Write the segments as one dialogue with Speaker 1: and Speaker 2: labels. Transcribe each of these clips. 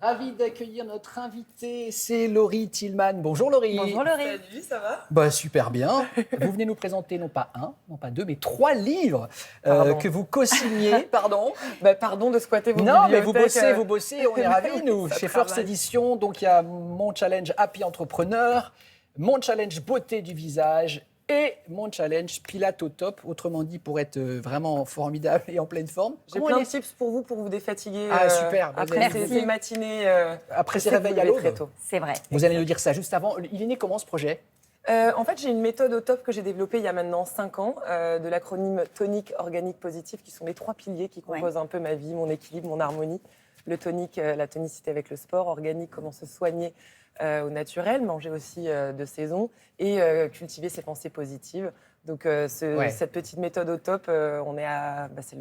Speaker 1: Ravi d'accueillir notre invitée, c'est Laurie Tillman. Bonjour Laurie.
Speaker 2: Bonjour Laurie.
Speaker 3: Salut, ça va?
Speaker 1: Super bien. Vous venez nous présenter non pas un, non pas deux, mais 3 livres que vous co-signez. Pardon.
Speaker 3: Pardon de squatter vos
Speaker 1: Non, mais
Speaker 3: bibliothèques.
Speaker 1: vous bossez, on est ravis, nous.
Speaker 3: Ça
Speaker 1: Chez
Speaker 3: travaille.
Speaker 1: First Edition, donc il y a mon challenge Happy Entrepreneur, mon challenge Beauté du visage et mon challenge Pilates au top, autrement dit pour être vraiment formidable et en pleine forme.
Speaker 3: J'ai
Speaker 1: Comment
Speaker 3: plein
Speaker 1: on
Speaker 3: de
Speaker 1: est
Speaker 3: tips pour vous défatiguer.
Speaker 1: Ah, super.
Speaker 3: Après
Speaker 1: Merci.
Speaker 3: ces matinées.
Speaker 1: Après ces
Speaker 3: je sais que vous
Speaker 1: réveils à
Speaker 3: levez
Speaker 1: l'aube.
Speaker 3: très tôt.
Speaker 2: C'est vrai.
Speaker 1: Vous allez nous dire ça juste avant. Il est né comment ce projet?
Speaker 3: En fait, j'ai une méthode au top que j'ai développée il y a maintenant 5 ans, de l'acronyme tonique, organique, positif, qui sont les 3 piliers qui composent un peu ma vie, mon équilibre, mon harmonie. Le tonique, la tonicité avec le sport, organique, comment se soigner au naturel, manger aussi de saison et cultiver ses pensées positives. Donc cette petite méthode au top, on est à, c'est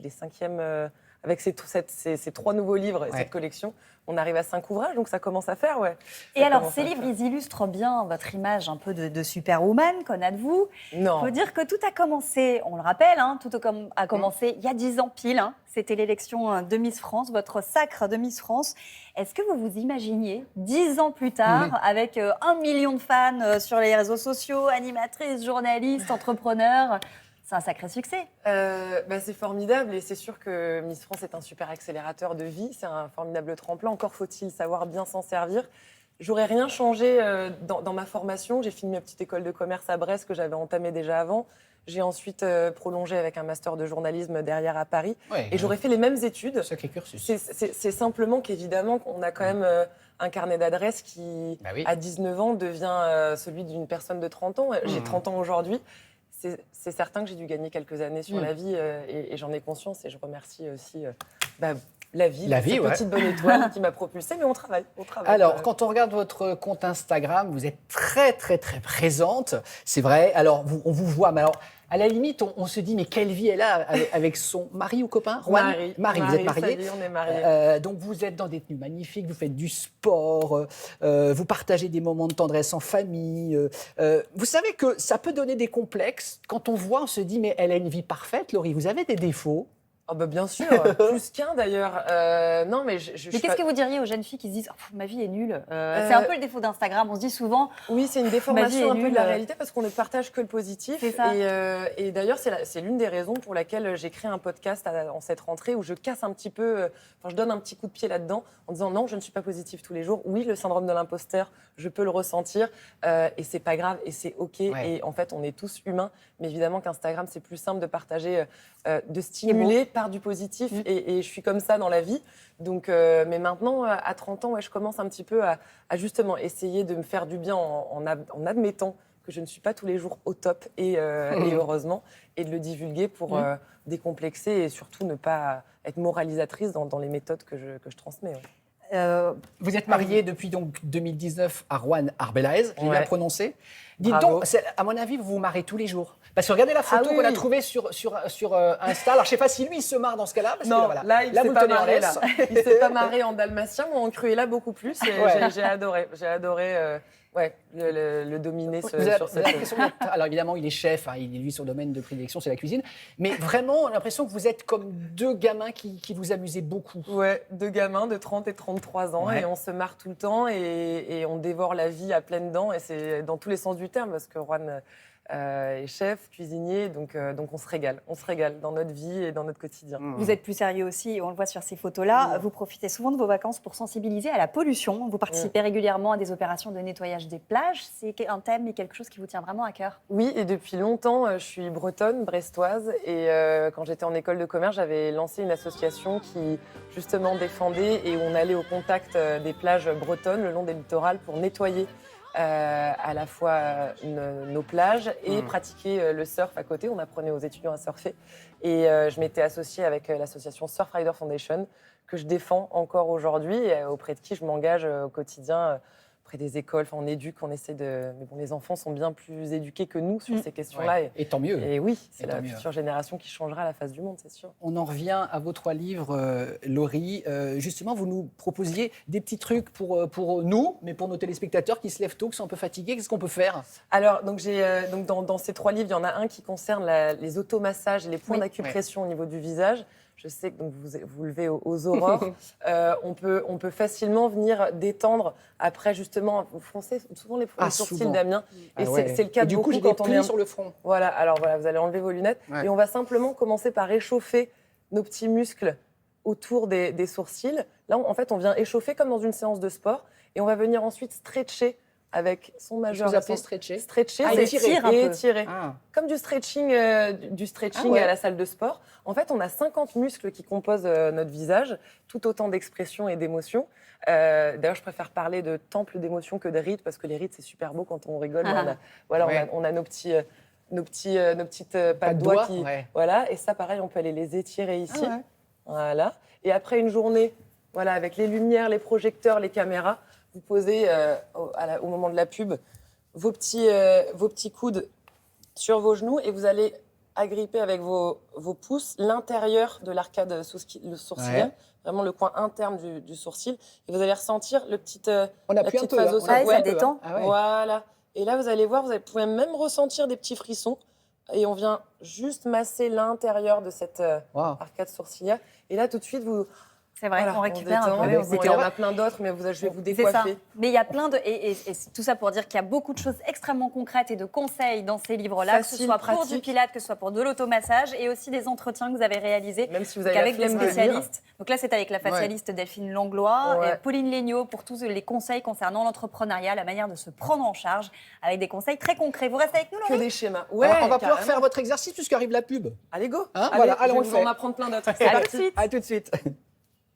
Speaker 3: les 5e, avec ces 3 nouveaux livres et cette collection, on arrive à 5 ouvrages, donc ça commence à faire, ouais.
Speaker 2: Et alors, ces livres, ils illustrent bien votre image un peu de superwoman, qu'en êtes-vous?
Speaker 3: Non.
Speaker 2: Il faut dire que tout a commencé, on le rappelle, tout a commencé il y a 10 ans pile. C'était l'élection de Miss France, votre sacre de Miss France. Est-ce que vous vous imaginiez, 10 ans plus tard, avec 1 million de fans sur les réseaux sociaux, animatrices, journalistes, entrepreneurs? C'est un sacré succès.
Speaker 3: C'est formidable et c'est sûr que Miss France est un super accélérateur de vie. C'est un formidable tremplin. Encore faut-il savoir bien s'en servir. J'aurais rien changé dans ma formation. J'ai fini ma petite école de commerce à Brest que j'avais entamée déjà avant. J'ai ensuite prolongé avec un master de journalisme derrière à Paris. Et j'aurais fait les mêmes études.
Speaker 1: Sacré cursus.
Speaker 3: C'est simplement qu'évidemment, on a quand même un carnet d'adresses qui, à 19 ans, devient celui d'une personne de 30 ans. J'ai 30 ans aujourd'hui. C'est certain que j'ai dû gagner quelques années sur la vie et j'en ai conscience et je remercie aussi la vie, cette petite bonne étoile qui m'a propulsée, mais on travaille.
Speaker 1: Alors, quand on regarde votre compte Instagram, vous êtes très, très, très présente, c'est vrai. Alors, on vous voit, mais alors, à la limite, on se dit, mais quelle vie elle a avec son mari ou copain?
Speaker 3: Juan.
Speaker 1: Marie, vous êtes mariée.
Speaker 3: Salut, on est mariés.
Speaker 1: Donc, vous êtes dans des tenues magnifiques, vous faites du sport, vous partagez des moments de tendresse en famille. Vous savez que ça peut donner des complexes. Quand on voit, on se dit, mais elle a une vie parfaite, Laurie. Vous avez des défauts?
Speaker 3: Oh bien sûr, plus qu'un d'ailleurs. Non, mais
Speaker 2: mais qu'est-ce que vous diriez aux jeunes filles qui se disent ma vie est nulle? C'est un peu le défaut d'Instagram. On se dit souvent.
Speaker 3: Oui, c'est une déformation un peu de la réalité parce qu'on ne partage que le positif.
Speaker 2: C'est ça.
Speaker 3: Et d'ailleurs, c'est l'une des raisons pour laquelle j'ai créé un podcast en cette rentrée où je casse un petit peu, je donne un petit coup de pied là-dedans en disant non, je ne suis pas positive tous les jours. Oui, le syndrome de l'imposteur, je peux le ressentir et c'est pas grave et c'est ok.
Speaker 1: Ouais.
Speaker 3: Et en fait, on est tous humains, mais évidemment qu'Instagram, c'est plus simple de partager, de stimuler par du positif et je suis comme ça dans la vie. Donc, mais maintenant, à 30 ans, je commence un petit peu à justement essayer de me faire du bien en admettant que je ne suis pas tous les jours au top et heureusement, et de le divulguer pour décomplexer et surtout ne pas être moralisatrice dans les méthodes que je transmets. Ouais.
Speaker 1: Vous êtes mariée depuis donc 2019 à Juan Arbelaez, j'ai bien prononcé. Dites
Speaker 3: Bravo.
Speaker 1: donc, à mon avis, vous vous marrez tous les jours. Parce que regardez la photo qu'on a trouvée sur Insta. Alors, je ne sais pas si lui, il se marre dans ce cas-là. Parce
Speaker 3: Non,
Speaker 1: que, voilà.
Speaker 3: là, il ne
Speaker 1: vous
Speaker 3: s'est
Speaker 1: le
Speaker 3: pas
Speaker 1: tenez en
Speaker 3: marré.
Speaker 1: laisse.
Speaker 3: Il ne s'est pas marré en dalmatien ou en cruella beaucoup plus. Et j'ai adoré. J'ai adoré le dominer sur cette
Speaker 1: l'impression alors, évidemment, il est chef. Il est lui, son domaine de prédilection, c'est la cuisine. Mais vraiment, on a l'impression que vous êtes comme 2 gamins qui vous amusez beaucoup.
Speaker 3: Ouais, 2 gamins de 30 et 33 ans. Et on se marre tout le temps et on dévore la vie à pleines dents. Et c'est dans tous les sens du terme parce que Juan est chef, cuisinier. Donc on se régale. On se régale dans notre vie et dans notre quotidien.
Speaker 2: Vous êtes plus sérieux aussi, on le voit sur ces photos-là. Vous profitez souvent de vos vacances pour sensibiliser à la pollution. Vous participez régulièrement à des opérations de nettoyage des plages. C'est un thème et quelque chose qui vous tient vraiment à cœur?
Speaker 3: Oui, et depuis longtemps, je suis bretonne, brestoise. Et quand j'étais en école de commerce, j'avais lancé une association qui, justement, défendait et où on allait au contact des plages bretonnes le long des littorales pour nettoyer à la fois nos plages et pratiquer le surf à côté. On apprenait aux étudiants à surfer. Et je m'étais associée avec l'association Surfrider Foundation que je défends encore aujourd'hui et auprès de qui je m'engage au quotidien auprès des écoles. Enfin, on éduque, on essaie de... Mais bon, les enfants sont bien plus éduqués que nous sur ces questions-là.
Speaker 1: Et tant mieux.
Speaker 3: Et oui, c'est la future génération qui changera la face du monde, c'est sûr.
Speaker 1: On en revient à vos 3 livres, Laurie. Justement, vous nous proposiez des petits trucs pour nous, mais pour nos téléspectateurs qui se lèvent tôt, qui sont un peu fatigués. Qu'est-ce qu'on peut faire?
Speaker 3: Alors, donc dans ces 3 livres, il y en a un qui concerne les automassages et les points d'acupression au niveau du visage. je sais que donc, vous levez aux aurores. On peut facilement venir détendre après, justement, vous froncez souvent les sourcils,
Speaker 1: souvent.
Speaker 3: Damien. Et
Speaker 1: Ah ouais.
Speaker 3: c'est le cas
Speaker 1: Et
Speaker 3: de
Speaker 1: du coup,
Speaker 3: beaucoup
Speaker 1: j'ai des
Speaker 3: quand on
Speaker 1: plis
Speaker 3: est...
Speaker 1: sur le front.
Speaker 3: Voilà, alors voilà, vous allez enlever vos lunettes.
Speaker 1: Ouais.
Speaker 3: Et on va simplement commencer par échauffer nos petits muscles autour des sourcils. Là, en fait, on vient échauffer comme dans une séance de sport. Et on va venir ensuite stretcher avec son
Speaker 1: Je
Speaker 3: majeur.
Speaker 1: vous appelle stretcher.
Speaker 3: Stretcher,
Speaker 1: Ah,
Speaker 3: c'est
Speaker 1: étirer
Speaker 2: un peu.
Speaker 3: étirer.
Speaker 1: Ah.
Speaker 3: Comme du stretching,
Speaker 1: Ouais.
Speaker 3: à la salle de sport. En fait, on a 50 muscles qui composent notre visage, tout autant d'expressions et d'émotions. D'ailleurs, je préfère parler de temple d'émotions que de rides, parce que les rides, c'est super beau quand on rigole. Mais
Speaker 1: Ouais.
Speaker 3: on a nos petites pas de doigts qui...
Speaker 1: ouais.
Speaker 3: Voilà, et ça, pareil, on peut aller les étirer ici.
Speaker 1: Ah ouais.
Speaker 3: Voilà. Et après une journée, voilà, avec les lumières, les projecteurs, les caméras, vous posez au moment de la pub vos petits coudes sur vos genoux et vous allez agripper avec vos pouces l'intérieur de l'arcade sourcilière,
Speaker 1: Ouais.
Speaker 3: vraiment le coin interne du sourcil. Et vous allez ressentir
Speaker 1: On
Speaker 3: la
Speaker 1: appuie un
Speaker 3: petite
Speaker 1: peu, là.
Speaker 3: phase
Speaker 1: On
Speaker 2: Ouais,
Speaker 3: osseuse.
Speaker 2: ça détend.
Speaker 1: Ah ouais.
Speaker 3: Voilà. Et là, vous allez voir, vous pouvez même ressentir des petits frissons. Et on vient juste masser l'intérieur de cette
Speaker 1: Wow.
Speaker 3: arcade sourcilière. Et là, tout de suite, vous...
Speaker 2: C'est vrai,
Speaker 3: Voilà,
Speaker 2: on récupère
Speaker 3: détend.
Speaker 2: un peu.
Speaker 1: Bah,
Speaker 2: on se
Speaker 1: écoutez,
Speaker 3: Il y
Speaker 2: détend.
Speaker 3: en a plein d'autres, mais je vais vous
Speaker 2: C'est ça.
Speaker 3: décoiffer.
Speaker 2: Mais il y a plein de. Et c'est tout ça pour dire qu'il y a beaucoup de choses extrêmement concrètes et de conseils dans ces livres-là, que ce
Speaker 3: Facile,
Speaker 2: soit pour du
Speaker 3: pratique.
Speaker 2: pilate, que ce soit pour de l'automassage et aussi des entretiens que vous avez réalisés.
Speaker 3: Même si vous avez la
Speaker 2: Avec des
Speaker 3: flemme de lire.
Speaker 2: spécialistes. Donc là, c'est avec la facialiste Delphine Langlois,
Speaker 3: Ouais.
Speaker 2: et Pauline Legnaud pour tous les conseils concernant l'entrepreneuriat, la manière de se prendre en charge, avec des conseils très concrets. Vous restez avec nous,
Speaker 3: Que
Speaker 2: Laurie?
Speaker 3: des schémas.
Speaker 1: On
Speaker 3: Ouais,
Speaker 1: va pouvoir
Speaker 3: carrément.
Speaker 1: faire votre exercice puisqu'arrive la pub.
Speaker 3: Allez, go.
Speaker 1: Hein, voilà, allez,
Speaker 3: je
Speaker 1: on
Speaker 3: vais
Speaker 1: le
Speaker 3: vous en
Speaker 1: fait.
Speaker 3: apprendre plein d'autres.
Speaker 2: À tout de suite.
Speaker 1: À tout de suite.